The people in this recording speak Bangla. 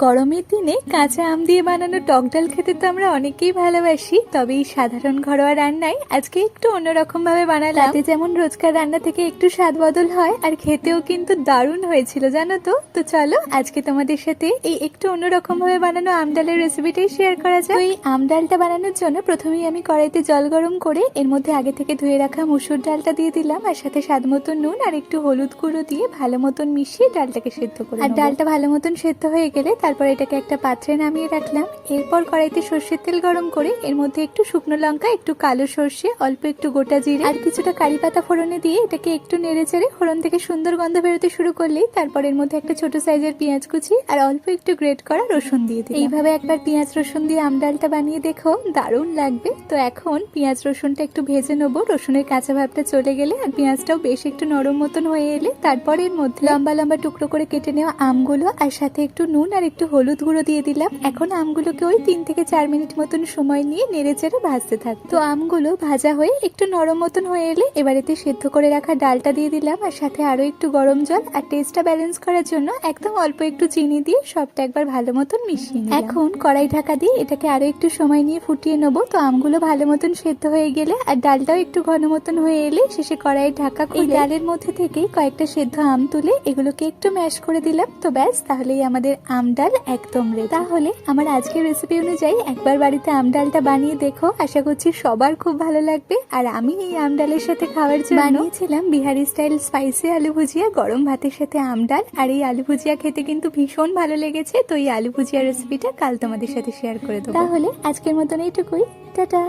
গরমের দিনে কাঁচা আম দিয়ে বানানো টক ডাল খেতে তো আমরা অনেকেই ভালোবাসি, তবে এই সাধারণ ঘরোয়া রান্নায় আজকে একটু অন্যরকম ভাবে বানালাম। তাতে যেমন রোজকার রান্না থেকে একটু স্বাদ বদল হয়, আর খেতেও কিন্তু দারুণ হয়েছিল জানো তো। তো চলো আজকে তোমাদের সাথে এই একটু অন্যরকম ভাবে বানানো আম ডালের রেসিপিটাই শেয়ার করা যায়। এই আম ডালটা বানানোর জন্য প্রথমেই আমি কড়াইতে জল গরম করে এর মধ্যে আগে থেকে ধুয়ে রাখা মুসুর ডালটা দিয়ে দিলাম, আর সাথে স্বাদ মতন নুন আর একটু হলুদ গুঁড়ো দিয়ে ভালো মতন মিশিয়ে ডালটাকে সেদ্ধ করে। আর ডালটা ভালো মতন সেদ্ধ হয়ে গেলে তারপর এটাকে একটা পাত্রে নামিয়ে রাখলাম। এরপর কড়াইতে সর্ষের তেল গরম করে এর মধ্যে একটু শুকনো লঙ্কা, একটু কালো সর্ষে, অল্প একটু গোটা জিরে আর কিছুটা কারি পাতা ফোড়নে দিয়ে এটাকে একটু নেড়ে চেড়ে ফোড়ন থেকে সুন্দর গন্ধ বেরোতে শুরু করলেই তারপর এর মধ্যে একটা ছোট সাইজের পেঁয়াজ কুচি আর অল্প একটু গ্রেট করা রসুন দিয়ে দিই। এইভাবে একবার পেঁয়াজ রসুন দিয়ে আম ডালটা বানিয়ে দেখো, দারুণ লাগবে। তো এখন পেঁয়াজ রসুনটা একটু ভেজে নেবো, রসুনের কাঁচা ভাবটা চলে গেলে আর পেঁয়াজটাও বেশ একটু নরম মতন হয়ে এলে তারপর এর মধ্যে লম্বা লম্বা টুকরো করে কেটে নেওয়া আমগুলো আর সাথে একটু নুন আর একটু হলুদ গুঁড়ো দিয়ে দিলাম। এখন আমগুলোকে ওই 3 থেকে 4 মিনিট মতন সময় নিয়ে নেড়ে চেড়ে ভাজতে থাক। তো আমগুলো ভাজা হয়ে একটু নরম মতন হয়ে এলে এবার এতে সেদ্ধ করে রাখা ডালটা দিয়ে দিলাম, আর সাথে আরো একটু গরম জল আর টেস্টটা ব্যালেন্স করার জন্য একদম অল্প একটু চিনি দিয়ে সবটা একবার ভালো মতন মিশিয়ে নিলাম। এখন কড়াই ঢাকা দিয়ে এটাকে আরো একটু সময় নিয়ে ফুটিয়ে নেবো। তো আমগুলো ভালো মতন সেদ্ধ হয়ে গেলে আর ডালটাও একটু ঘন মতন হয়ে এলে শেষে কড়াইয়ের ঢাকা খুলে ডালের মধ্যে থেকেই কয়েকটা সেদ্ধ আম তুলে এগুলোকে একটু ম্যাশ করে দিলাম। তো ব্যাস, তাহলেই আমাদের আম ডাল একদম রেডি। তাহলে আমার আজকের রেসিপি অনুযায়ী একবার বাড়িতে আম ডালটা বানিয়ে দেখো, আশা করছি সবার খুব ভালো লাগবে। আর আমি এই আম ডালের সাথে খাওয়ার জন্য বানিয়েছিলাম বিহারি স্টাইল স্পাইসি আলু ভুজিয়া, গরম ভাতের সাথে আম ডাল। আর এই আলু ভুজিয়া খেতে কিন্তু ভীষণ ভালো লেগেছে। তো এই আলু ভুজিয়া রেসিপিটা কাল তোমাদের সাথে শেয়ার করে দেবো। তাহলে আজকের মতন এইটুকুই, টাটা।